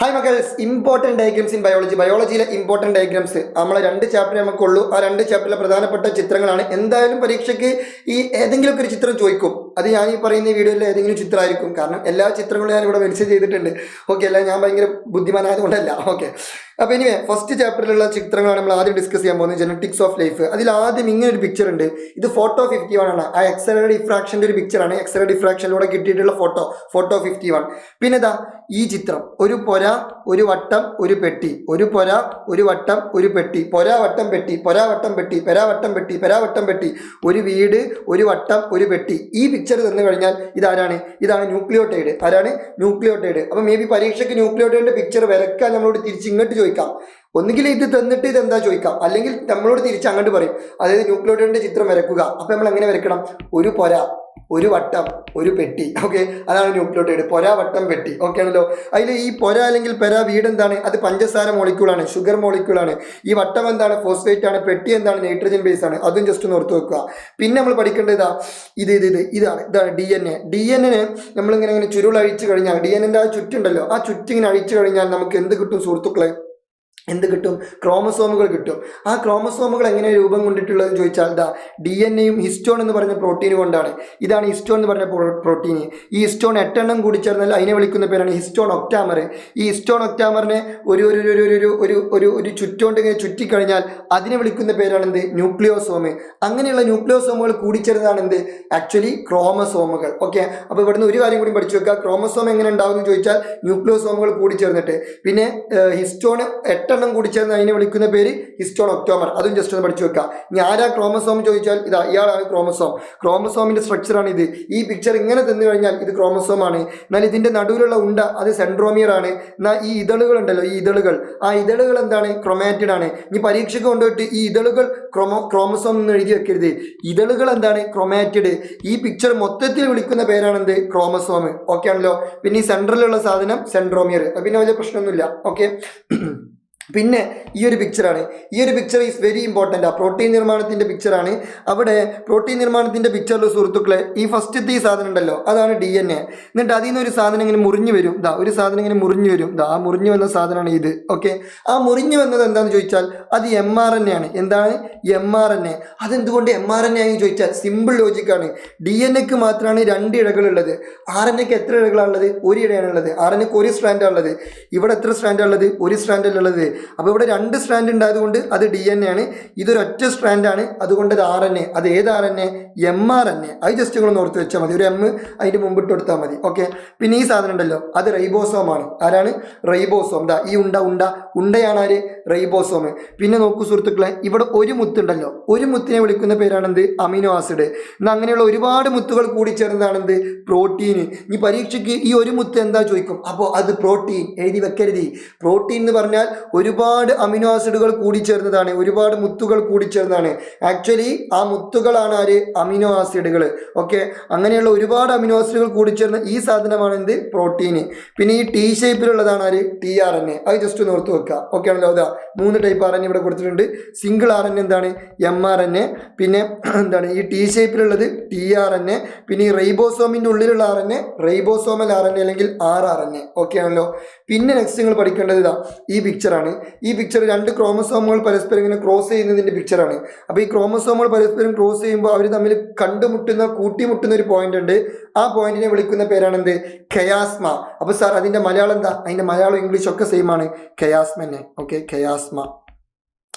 Hi മക്കൾസ്, important diagrams in biology. ബയോളജിയിലെ important diagrams നമ്മളെ 2 ചാപ്റ്റർ നമുക്കുള്ളൂ. ആ 2 ചാപ്റ്ററിലെ പ്രധാനപ്പെട്ട ചിത്രങ്ങളാണ്. എന്തായാലും പരീക്ഷയ്ക്ക് ഈ ഏതെങ്കിലുമൊക്കെ ഒരു ചിത്രം ചോദിക്കും. അത് ഞാൻ ഈ പറയുന്ന വീഡിയോയിൽ ഏതെങ്കിലും ചിത്രമായിരിക്കും. കാരണം എല്ലാ ചിത്രങ്ങളും ഞാൻ ഇവിടെ മെൻഷൻ ചെയ്തിട്ടുണ്ട്. ഓക്കെ, അല്ല ഞാൻ ഭയങ്കര ബുദ്ധിമാനായതുകൊണ്ടല്ല. ഓക്കെ, അപ്പോൾ ഇനി ഫസ്റ്റ് ചാപ്റ്ററിലുള്ള ചിത്രങ്ങളാണ് നമ്മൾ ആദ്യം ഡിസ്കസ് ചെയ്യാൻ പോകുന്നത്, ജെനറ്റിക്സ് ഓഫ് ലൈഫ്. അതിൽ ആദ്യം ഇങ്ങനെ ഒരു പിക്ചർ ഉണ്ട്. ഇത് ഫോട്ടോ 51 ആണ്. ആ എക്സ്റേ ഡിഫ്രാക്ഷൻ്റെ ഒരു പിക്ചറാണ്. എക്സ്റേ ഡിഫ്രാക്ഷനിലൂടെ കിട്ടിയിട്ടുള്ള ഫോട്ടോ 51. പിന്നെ ഇതാ ഈ ചിത്രം, ഒരു പൊര, ഒരു വട്ടം, ഒരു പെട്ടി. ഒരു പൊര, ഒരു വട്ടം, ഒരു പെട്ടി. പൊര, വട്ടം, പെട്ടി. പൊര, വട്ടം, പെട്ടി. പെര, വട്ടം, പെട്ടി. പെര, വട്ടം, പെട്ടി. ഒരു വീട്, ഒരു വട്ടം, ഒരു പെട്ടി. ഈ പിക്ചർ തന്നു കഴിഞ്ഞാൽ ഇതാരാണ്? ഇതാണ് ന്യൂക്ലിയോടൈഡ്. ആരാണ്? ന്യൂക്ലിയോടൈഡ്. അപ്പോൾ മേ ബി പരീക്ഷയ്ക്ക് ന്യൂക്ലിയോടൈഡിന്റെ പിക്ചർ വരയ്ക്കാൻ നമ്മളോട് തിരിച്ച് ഇങ്ങോട്ട് ചോദിക്കാം. ഒന്നുകിൽ ഇത് തന്നിട്ട് ഇതെന്താ ചോദിക്കാം, അല്ലെങ്കിൽ നമ്മളോട് തിരിച്ച് അങ്ങോട്ട് പറയും, അതായത് ന്യൂക്ലിയോടൈഡിന്റെ ചിത്രം വരയ്ക്കുക. അപ്പോൾ നമ്മൾ എങ്ങനെ വരയ്ക്കണം? ഒരു പൊര, ഒരു വട്ടം, ഒരു പെട്ടി. ഓക്കെ, അതാണ് ന്യൂക്ലിയോടൈഡ്. പൊര, വട്ടം, പെട്ടി. ഓക്കെ ആണല്ലോ. അതിൽ ഈ പൊര അല്ലെങ്കിൽ പെര, വീട് എന്താണ്? അത് പഞ്ചസാര മോളിക്യൂളാണ്, ഷുഗർ മോളിക്യൂളാണ്. ഈ വട്ടം എന്താണ്? ഫോസ്ഫേറ്റ് ആണ്. പെട്ടി എന്താണ്? നൈട്രജൻ ബേസ് ആണ്. അതും ജസ്റ്റ് ഒന്ന് ഓർത്ത് വെക്കുക. പിന്നെ നമ്മൾ പഠിക്കേണ്ടത് ഇതാണ് DNA നമ്മളിങ്ങനെ ചുരുളഴിച്ചു കഴിഞ്ഞാൽ, DNA ആ ചുറ്റുണ്ടല്ലോ, ആ ചുറ്റിങ്ങനെ അഴിച്ചു കഴിഞ്ഞാൽ നമുക്ക് എന്ത് കിട്ടും സുഹൃത്തുക്കളെ? എന്ത് കിട്ടും? ക്രോമസോമുകൾ കിട്ടും. ആ ക്രോമസോമുകൾ എങ്ങനെ രൂപം കൊണ്ടിട്ടുള്ളതെന്ന് ചോദിച്ചാൽ DNA-യും ഹിസ്റ്റോൺ എന്ന് പറഞ്ഞ പ്രോട്ടീൻ കൊണ്ടാണ്. ഇതാണ് ഹിസ്റ്റോൺ എന്ന് പറഞ്ഞ പ്രോട്ടീൻ. ഈ ഹിസ്റ്റോൺ 8 എണ്ണം കൂടി ചേർന്നാൽ അതിനെ വിളിക്കുന്ന പേരാണ് ഹിസ്റ്റോൺ ഒക്ടാമർ. ഈ ഹിസ്റ്റോൺ ഒക്ടാമറിനെ ഒരു ചുറ്റുകൊണ്ട് ഇങ്ങനെ ചുറ്റിക്കഴിഞ്ഞാൽ അതിനെ വിളിക്കുന്ന പേരാണ് എന്ത്? ന്യൂക്ലിയോസോം. അങ്ങനെയുള്ള ന്യൂക്ലിയോസോമുകൾ കൂടിച്ചേർന്നതാണ് എന്ത്? ആക്ച്വലി ക്രോമസോമുകൾ. ഓക്കെ, അപ്പോൾ ഇവിടുന്ന് ഒരു കാര്യം കൂടി പഠിച്ചു വെക്കുക. ക്രോമസോം എങ്ങനെ ഉണ്ടാവും എന്ന് ചോദിച്ചാൽ ന്യൂക്ലിയോസോമുകൾ കൂടിച്ചേർന്നിട്ട്. പിന്നെ ഹിസ്റ്റോൺ 8 എണ്ണം കൂടി ചേർന്ന് അതിനെ വിളിക്കുന്ന പേര് ഹിസ്റ്റോൺ ഒക്ടോമർ. അതും ജസ്റ്റ് ഒന്ന് പഠിച്ചു വെക്കുക. ഇനി ആരാ ക്രോമസോം ചോദിച്ചാൽ ഇയാളാണ് ക്രോമസോം. ക്രോമസോമിന്റെ സ്ട്രക്ചറാണ് ഇത്. ഈ പിക്ചർ ഇങ്ങനെ തന്നു കഴിഞ്ഞാൽ ഇത് ക്രോമസോം ആണ്. എന്നാൽ ഇതിന്റെ നടുവിലുള്ള ഉണ്ട അത് സെൻട്രോമിയർ ആണ്. എന്നാൽ ഈ ഇതളുകൾ ഉണ്ടല്ലോ, ഈ ഇതളുകൾ, ആ ഇതളുകൾ എന്താണ്? ക്രൊമാറ്റിഡ് ആണ്. ഇനി പരീക്ഷയ്ക്ക് കൊണ്ടുപോയിട്ട് ഈ ഇതളുകൾ ക്രോമസോം എന്ന് എഴുതി വെക്കരുത്. ഇതളുകൾ എന്താണ്? ക്രൊമാറ്റിഡ്. ഈ പിക്ചർ മൊത്തത്തിൽ വിളിക്കുന്ന പേരാണെന്ത്? ക്രോമസോം. ഓക്കെ ആണല്ലോ. പിന്നെ ഈ സെൻട്രലിലുള്ള സാധനം സെൻട്രോമിയർ. പിന്നെ വലിയ പ്രശ്നമൊന്നുമില്ല. ഓക്കെ, പിന്നെ ഈ ഒരു പിക്ചറാണ്. ഈ ഒരു പിക്ചർ ഈസ് വെരി ഇമ്പോർട്ടൻ്റ്. ആ പ്രോട്ടീൻ നിർമ്മാണത്തിൻ്റെ പിക്ചറാണ്. അവിടെ പ്രോട്ടീൻ നിർമ്മാണത്തിൻ്റെ പിക്ചറിൽ സുഹൃത്തുക്കളെ ഈ ഫസ്റ്റത്തെ ഈ സാധനം ഉണ്ടല്ലോ, അതാണ് DNA. എന്നിട്ട് അതിൽ നിന്ന് ഒരു സാധനം ഇങ്ങനെ മുറിഞ്ഞു വരും. ഒരു സാധനം ഇങ്ങനെ മുറിഞ്ഞു വരും. ആ മുറിഞ്ഞു വന്ന സാധനമാണ് ഇത്. ഓക്കെ, ആ മുറിഞ്ഞു വന്നത് എന്താണെന്ന് ചോദിച്ചാൽ അത് mRNA ആണ്. എന്താണ്? mRNA. അതെന്തുകൊണ്ട് mRNA ആണെന്ന് ചോദിച്ചാൽ സിമ്പിൾ ലോജിക്കാണ്. DNA-ക്ക് മാത്രമാണ് 2 ഇഴകളുള്ളത്. RNA-ക്ക് എത്ര ഇഴകളാണുള്ളത്? 1 ഇഴയാണുള്ളത്. RNA-ക്ക് 1 സ്ട്രാൻഡാണുള്ളത്. ഇവിടെ എത്ര സ്ട്രാൻഡാണുള്ളത്? 1 സ്ട്രാൻഡല്ലുള്ളത്. അപ്പോൾ ഇവിടെ 2 സ്ട്രാൻഡ് ഉണ്ടായതുകൊണ്ട് അത് DNA ആണ്. ഇതൊരൊറ്റ സ്ട്രാൻഡാണ്, അതുകൊണ്ട് അത് RNA. അത് ഏത് RNA? mRNA. അത് ജസ്റ്റ് നിങ്ങളൊന്ന് ഓർത്ത് വെച്ചാൽ മതി. ഒരു M അതിൻ്റെ മുമ്പിട്ട് കൊടുത്താൽ മതി. ഓക്കെ, പിന്നെ ഈ സാധനം ഉണ്ടല്ലോ, അത് റൈബോസോമാണ്. ആരാണ്? റൈബോസോം. ഈ ഉണ്ടയാണ് ആര്? റൈബോസോം. പിന്നെ നോക്കൂ സുഹൃത്തുക്കളെ, ഇവിടെ ഒരു മുത്തുണ്ടല്ലോ, ഒരു മുത്തിനെ വിളിക്കുന്ന പേരാണെന്ത്? Amino acid. എന്നാൽ അങ്ങനെയുള്ള ഒരുപാട് മുത്തുകൾ കൂടി ചേർന്നതാണെന്ത്? പ്രോട്ടീൻ. ഈ പരീക്ഷയ്ക്ക് ഈ ഒരു മുത്ത് എന്താ ചോദിക്കും? അപ്പോൾ അത് പ്രോട്ടീൻ എഴുതി വെക്കരുത്. പ്രോട്ടീൻ എന്ന് പറഞ്ഞാൽ ഒരുപാട് അമിനോ ആസിഡുകൾ കൂടിച്ചേർന്നതാണ്, ഒരുപാട് മുത്തുകൾ കൂടിച്ചേർന്നതാണ്. ആക്ച്വലി ആ മുത്തുകളാണ് ആര്? അമിനോ ആസിഡുകൾ. ഓക്കെ, അങ്ങനെയുള്ള ഒരുപാട് അമിനോ ആസിഡുകൾ കൂടിച്ചേർന്ന ഈ സാധനമാണ് എന്ത്? പ്രോട്ടീന്. പിന്നെ ഈ T ഷേപ്പിലുള്ളതാണ് ആര്? tRNA. അത് ജസ്റ്റ് ഒന്ന് ഓർത്ത് വെക്കുക. ഓക്കെ ആണല്ലോ. 3 ടൈപ്പ് RNA ഇവിടെ കൊടുത്തിട്ടുണ്ട്. സിംഗിൾ RNA എന്താണ്? mRNA. പിന്നെ എന്താണ്? ഈ T ഷേപ്പിലുള്ളത് tRNA. പിന്നെ ഈ റൈബോസോമിൻ്റെ ഉള്ളിലുള്ള RNA റൈബോസോമൽ RNA അല്ലെങ്കിൽ rRNA. ഓക്കെ ആണല്ലോ. പിന്നെ നെക്സ്റ്റ് നിങ്ങൾ പഠിക്കേണ്ടത് ഈ പിക്ചറാണ്. ഈ പിക്ചർ 2 ക്രോമസോമുകൾ പരസ്പരം ഇങ്ങനെ ക്രോസ് ചെയ്യുന്നതിൻ്റെ പിക്ചറാണ്. അപ്പോൾ ഈ ക്രോമസോമുകൾ പരസ്പരം ക്രോസ് ചെയ്യുമ്പോൾ അവർ തമ്മിൽ കൂട്ടിമുട്ടുന്ന ഒരു പോയിന്റ് ഉണ്ട്. ആ പോയിന്റിനെ വിളിക്കുന്ന പേരാണെന്ത്? കയാസ്മ. അപ്പോൾ സാർ അതിൻ്റെ മലയാളം എന്താ? അതിൻ്റെ മലയാളം ഇംഗ്ലീഷ് ഒക്കെ സെയിം ആണ്, കയാസ്മന്നെ. ഓക്കെ, കയാസ്മ.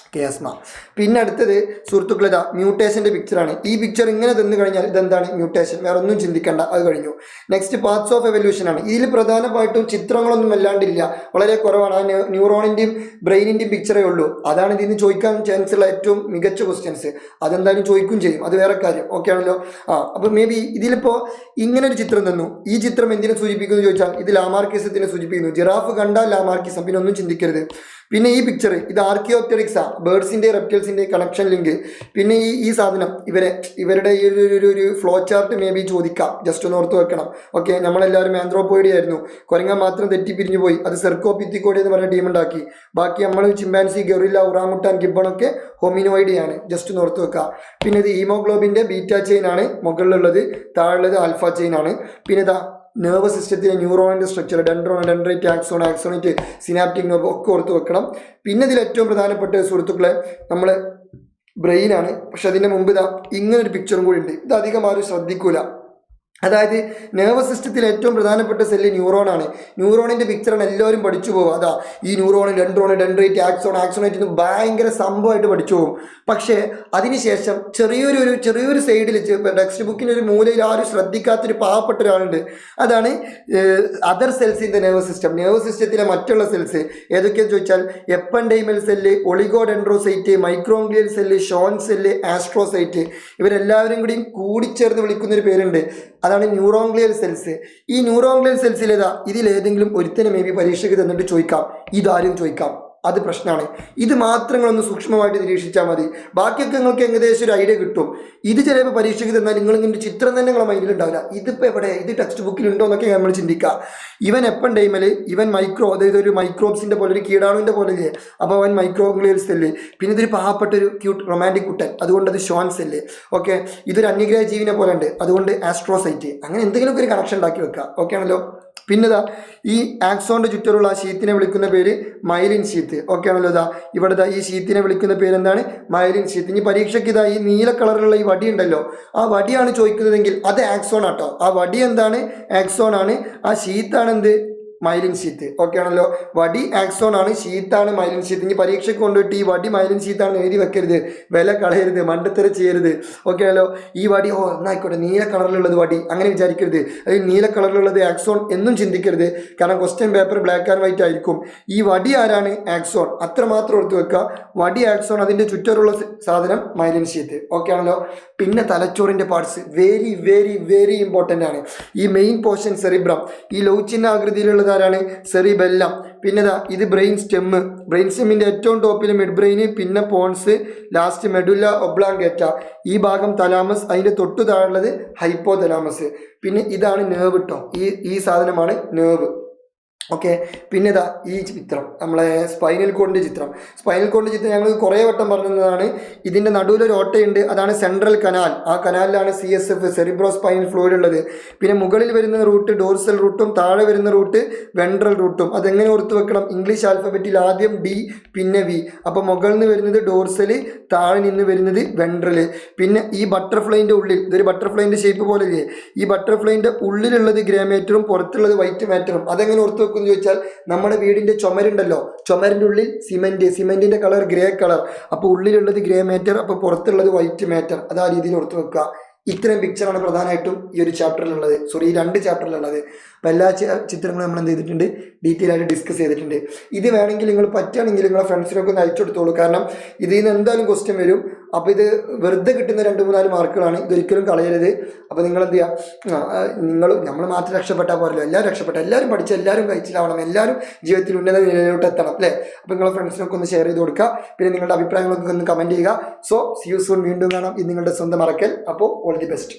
പിന്നെ അടുത്തത് സുഹൃത്തുക്കളെ മ്യൂട്ടേഷൻ്റെ പിക്ചറാണ്. ഈ പിക്ചർ ഇങ്ങനെ തന്നു കഴിഞ്ഞാൽ ഇതെന്താണ്? മ്യൂട്ടേഷൻ. വേറെ ഒന്നും ചിന്തിക്കേണ്ട, അത് കഴിഞ്ഞു. നെക്സ്റ്റ് പാർട്സ് ഓഫ് എവല്യൂഷൻ ആണ്. ഇതിൽ പ്രധാനമായിട്ടും ചിത്രങ്ങളൊന്നും അല്ലാണ്ടില്ല, വളരെ കുറവാണ്. ആ ന്യൂറോണിൻ്റെയും ബ്രെയിനിൻ്റെയും പിക്ചറേ ഉള്ളൂ. അതാണ് ഇതിൽ നിന്ന് ചോദിക്കാൻ ചാൻസ് ഉള്ള ഏറ്റവും മികച്ച ക്വസ്റ്റ്യൻസ്. അതെന്തായാലും ചോദിക്കും ചെയ്യും, അത് വേറെ കാര്യം. ഓക്കെ ആണല്ലോ. അപ്പോൾ മേ ബി ഇതിലിപ്പോൾ ഇങ്ങനെ ഒരു ചിത്രം തന്നു. ഈ ചിത്രം എന്തിനെ സൂചിപ്പിക്കുന്നു ചോദിച്ചാൽ ഇത് ലാമാർക്കിസത്തിനെ സൂചിപ്പിക്കുന്നു. ജിറാഫ് കണ്ടാൽ ലാമാർക്കിസം, പിന്നെ ഒന്നും ചിന്തിക്കരുത്. പിന്നെ ഈ പിക്ചർ ഇത് ആർക്കിയോപ്റ്ററിക്സാ, ബേർഡ്സിൻ്റെ റെപ്റ്റൈൽസിൻ്റെ കണക്ഷൻ ലിങ്ക്. പിന്നെ ഈ സാധനം ഇവരുടെ ഈ ഒരു ഫ്ലോ ചാർട്ട് മേ ബി ചോദിക്കാം, ജസ്റ്റ് ഒന്ന് ഓർത്ത് വെക്കണം. ഓക്കെ, നമ്മളെല്ലാവരും ആന്ത്രോപോയിഡി ആയിരുന്നു. കുരങ്ങൻ മാത്രം തെറ്റിപ്പിരിഞ്ഞു പോയി, അത് സെർക്കോപിത്തിക്കോഡി എന്ന് പറഞ്ഞ ടീം ഉണ്ടാക്കി. ബാക്കി നമ്മൾ ചിമ്പാൻസി, ഗൊറില്ല, ഉറാമുട്ടാൻ, ഗിബ്ബണൊക്കെ ഹോമിനോയിഡിയാണ്. ജസ്റ്റ് ഒന്ന് ഓർത്ത് വെക്കുക. പിന്നെ ഇത് ഹീമോഗ്ലോബിൻ്റെ ബീറ്റാ ചെയിൻ ആണ് മുകളിലുള്ളത്, താഴെയുള്ളത് ആൽഫ ചെയിൻ ആണ്. പിന്നെ നെർവസ് സിസ്റ്റത്തിലെ ന്യൂറോണിൻ്റെ structure dendron, dendrite, axon, ആക്സോണൈറ്റ്, synaptic nerve ഒക്കെ ഓർത്ത് വെക്കണം. പിന്നെ ഇതിൽ ഏറ്റവും പ്രധാനപ്പെട്ട സുഹൃത്തുക്കളെ നമ്മൾ ബ്രെയിനാണ്. പക്ഷെ അതിൻ്റെ മുമ്പ് ഇതാ ഇങ്ങനൊരു പിക്ചറും കൂടി ഉണ്ട്. ഇത് അധികം ആരും ശ്രദ്ധിക്കൂല. അതായത് നെർവസ് സിസ്റ്റത്തിൽ ഏറ്റവും പ്രധാനപ്പെട്ട സെല്ല് ന്യൂറോണാണ്. ന്യൂറോണിൻ്റെ പിക്ചറാണ് എല്ലാവരും പഠിച്ചു പോകും. അതാ ഈ ന്യൂറോൺ, ഡെൻഡ്രൈറ്റ്, ആക്സോൺ, ആക്സോണൈറ്റ് ഭയങ്കര സംഭവമായിട്ട് പഠിച്ചു പോകും. പക്ഷേ അതിനുശേഷം ചെറിയൊരു സൈഡിൽ ടെക്സ്റ്റ് ബുക്കിൻ്റെ ഒരു മൂലയിൽ ആരും ശ്രദ്ധിക്കാത്തൊരു പാവപ്പെട്ട ഒരാളുണ്ട്. അതാണ് other cells in the nervous system. Nervous സിസ്റ്റത്തിലെ മറ്റുള്ള സെൽസ് ഏതൊക്കെയാണെന്ന് ചോദിച്ചാൽ ependymal cell, oligodendrocyte, microglial cell, Schwann cell, astrocyte, ഇവരെല്ലാവരും കൂടിച്ചേർന്ന് വിളിക്കുന്നൊരു പേരുണ്ട്. അതാണ് ന്യൂറോഗ്ലിയൽ സെൽസ്. ഈ ന്യൂറോഗ്ലിയൽ സെൽസിലേതാ ഇതിലേതെങ്കിലും ഒരുത്തനെ മേ ബി പരീക്ഷയ്ക്ക് തന്നിട്ട് ചോദിക്കാം, ഇതാരും ചോദിക്കാം, അത് പ്രശ്നമാണ്. ഇത് മാത്രങ്ങളൊന്ന് സൂക്ഷ്മമായിട്ട് നിരീക്ഷിച്ചാൽ മതി. ബാക്കിയൊക്കെ നിങ്ങൾക്ക് ഏകദേശം ഒരു ഐഡിയ കിട്ടും. ഇത് ചിലപ്പോൾ പരീക്ഷയ്ക്ക് തന്നാൽ നിങ്ങളിങ്ങനെ ചിത്രം തന്നെ നിങ്ങളെ മൈൻഡിലുണ്ടാവില്ല. ഇതിപ്പോൾ എവിടെ, ഇത് ടെക്സ്റ്റ് ബുക്കിലുണ്ടോ എന്നൊക്കെ നമ്മൾ ചിന്തിക്കുക. ഇവൻ എപ്പൻഡൈമൽ, ഇവൻ മൈക്രോ, അതായത് ഒരു മൈക്രോബ്സിൻ്റെ പോലെ, ഒരു കീടാണുവിൻ്റെ പോലെ ഇല്ലേ, അപ്പോൾ അവൻ മൈക്രോഗ്ലിയൽ സെല്ല്. പിന്നെ ഇതൊരു പാവപ്പെട്ട ഒരു ക്യൂട്ട് റൊമാൻറ്റിക് കുട്ടൻ, അതുകൊണ്ട് അത് ഷോൺ സെല്ല്. ഓക്കെ, ഇതൊരു അന്യഗ്രഹ ജീവിനെ പോലെ ഉണ്ട്, അതുകൊണ്ട് ആസ്ട്രോസൈറ്റ്. അങ്ങനെ എന്തെങ്കിലുമൊക്കെ ഒരു കണക്ഷൻ ഉണ്ടാക്കി വെക്കുക. ഓക്കെ ആണല്ലോ. പിന്നെതാ ഈ ആക്സോണിൻ്റെ ചുറ്ററുള്ള ആ ഷീത്തിനെ വിളിക്കുന്ന പേര് മൈലിൻ ഷീത്ത്. ഓക്കെ ആണല്ലോ. ഇതാ ഇവിടെ ഈ ഷീത്തിനെ വിളിക്കുന്ന പേര് എന്താണ്? Myelin sheath. ഇനി പരീക്ഷയ്ക്ക് ഇതാ ഈ നീല കളറിലുള്ള ഈ വടി ഉണ്ടല്ലോ, ആ വടിയാണ് ചോദിക്കുന്നതെങ്കിൽ അത് ആക്സോൺ ആട്ടോ. ആ വടി എന്താണ്? ആക്സോൺ ആണ്. ആ ഷീത്താണ് എന്ത്? Myelin sheath. ഓക്കെ ആണല്ലോ. വടി ആക്സോൺ ആണ്, ഷീത്താണ് മൈലിൻ ഷീത്ത്. ഇനി പരീക്ഷയ്ക്ക് കൊണ്ടുപോയിട്ട് ഈ വടി മൈലിൻ ഷീത്താണെന്ന് എഴുതി വെക്കരുത്, വില കളയരുത്, മണ്ടത്തര ചെയ്യരുത്. ഓക്കെ ആണല്ലോ. ഈ വടി എന്നായിക്കോട്ടെ നീല കളറിലുള്ളത് വടി അങ്ങനെ വിചാരിക്കരുത്. അതിൽ നീല കളറിലുള്ളത് ആക്സോൺ എന്നും ചിന്തിക്കരുത്. കാരണം question paper black and white ആയിരിക്കും. ഈ വടി ആരാണ്? ആക്സോൺ. അത്രമാത്രം ഓർത്ത് വെക്കുക. വടി ആക്സോൺ, അതിൻ്റെ ചുറ്ററുള്ള സാധനം മൈലിൻ ഷീത്ത്. ഓക്കെ ആണല്ലോ. പിന്നെ തലച്ചോറിൻ്റെ parts very very very important ആണ്. ഈ മെയിൻ പോർഷൻ സെറിബ്രം, ഈ ലൗച്ചിന്ന ആകൃതിയിലുള്ളത് ആരാണ്? സെറിബെല്ലം. പിന്നെ ഇത് ബ്രെയിൻ സ്റ്റെമ്മ്. ബ്രെയിൻ സ്റ്റെമ്മിൻ്റെ ഏറ്റവും ടോപ്പിൽ മിഡ് ബ്രെയിന്, പിന്നെ പോൺസ്, ലാസ്റ്റ് മെഡുല്ല ഒബ്ലാങ്കേറ്റ. ഈ ഭാഗം തലാമസ്, അതിൻ്റെ തൊട്ടു താഴെയുള്ളത് ഹൈപ്പോ തലാമസ്. പിന്നെ ഇതാണ് നെർവ് കേട്ടോ. ഈ സാധനമാണ് നെർവ്. ഓക്കെ. പിന്നെ ഈ ചിത്രം നമ്മളെ സ്പൈനൽ കോഡിൻ്റെ ചിത്രം. സ്പൈനൽ കോഡിൻ്റെ ചിത്രം ഞങ്ങൾ കുറേ വട്ടം പറഞ്ഞതാണ്. ഇതിൻ്റെ നടുവിലൊരു ഓട്ടയുണ്ട്, അതാണ് സെൻട്രൽ കനാൽ. ആ കനാലിലാണ് CSF, സെറിബ്രോ സ്പൈനൽ ഫ്ലൂയിഡ് ഉള്ളത്. പിന്നെ മുകളിൽ വരുന്ന റൂട്ട് ഡോർസൽ റൂട്ടും താഴെ വരുന്ന റൂട്ട് വെൻട്രൽ റൂട്ടും. അതെങ്ങനെ ഓർത്ത് വെക്കണം? ഇംഗ്ലീഷ് ആൽഫബറ്റിൽ ആദ്യം D പിന്നെ V. അപ്പോൾ മുകളിൽ നിന്ന് വരുന്നത് ഡോർസൽ, താഴെ നിന്ന് വരുന്നത് വെൻട്രൽ. പിന്നെ ഈ ബട്ടർഫ്ലൈൻ്റെ ഉള്ളിൽ, ഇതൊരു ബട്ടർഫ്ലൈൻ്റെ ഷേപ്പ് പോലെ ഇല്ലേ, ഈ ബട്ടർഫ്ലൈൻ്റെ ഉള്ളിലുള്ളത് ഗ്രേ മാറ്ററും പുറത്തുള്ളത് വൈറ്റ് മാറ്ററും. അതെങ്ങനെ ഓർത്ത് എന്ന് ചോദിച്ചാൽ നമ്മുടെ വീടിൻ്റെ ചുമരുണ്ടല്ലോ, ചുമരിൻ്റെ ഉള്ളിൽ സിമെൻറ്റിൻ്റെ കളർ ഗ്രേ കളർ. അപ്പോൾ ഉള്ളിലുള്ളത് ഗ്രേ മാറ്റർ, അപ്പോൾ പുറത്തുള്ളത് വൈറ്റ് മാറ്റർ. അത് ആ രീതിയിൽ ഓർത്ത് വെക്കുക. ഇത്രയും പിക്ചറാണ് പ്രധാനമായിട്ടും ഈ ഒരു ചാപ്റ്ററിലുള്ളത്, ഈ 2 ചാപ്റ്ററിലുള്ളത്. അപ്പോൾ എല്ലാ ചിത്രങ്ങളും നമ്മൾ എന്ത് ചെയ്തിട്ടുണ്ട്? ഡീറ്റെയിൽ ആയിട്ട് ഡിസ്കസ് ചെയ്തിട്ടുണ്ട്. ഇത് വേണമെങ്കിൽ നിങ്ങൾ പറ്റുകയാണെങ്കിൽ നിങ്ങളെ ഫ്രണ്ട്സിനൊക്കെ ഒന്ന് അയച്ചു കൊടുത്തോളൂ. കാരണം ഇതിൽ നിന്ന് എന്തായാലും ക്വസ്റ്റ്യൻ വരും. അപ്പോൾ ഇത് വെറുതെ കിട്ടുന്ന 2-3 മാർക്കുകളാണ്, ഇതൊരിക്കലും കളയരുത്. അപ്പോൾ നിങ്ങൾ എന്ത് ചെയ്യുക? നമ്മൾ മാത്രം രക്ഷപ്പെട്ടാൽ പോരല്ലോ, എല്ലാവരും രക്ഷപ്പെട്ട, എല്ലാവരും പഠിച്ച്, എല്ലാവരും കഴിച്ചിലാവണം, എല്ലാവരും ജീവിതത്തിൽ ഉന്നത നിലയിലോട്ട് എത്തണം അല്ലേ? അപ്പോൾ നിങ്ങളെ ഫ്രണ്ട്സിനൊക്കെ ഒന്ന് ഷെയർ ചെയ്ത് കൊടുക്കുക. പിന്നെ നിങ്ങളുടെ അഭിപ്രായങ്ങളൊക്കെ ഒന്ന് കമൻറ്റ് ചെയ്യുക. So see you soon. വീണ്ടും കാണാം. ഇത് നിങ്ങളുടെ സ്വന്തം അറക്കൽ. അപ്പോൾ ഓൾ ദി ബെസ്റ്റ്.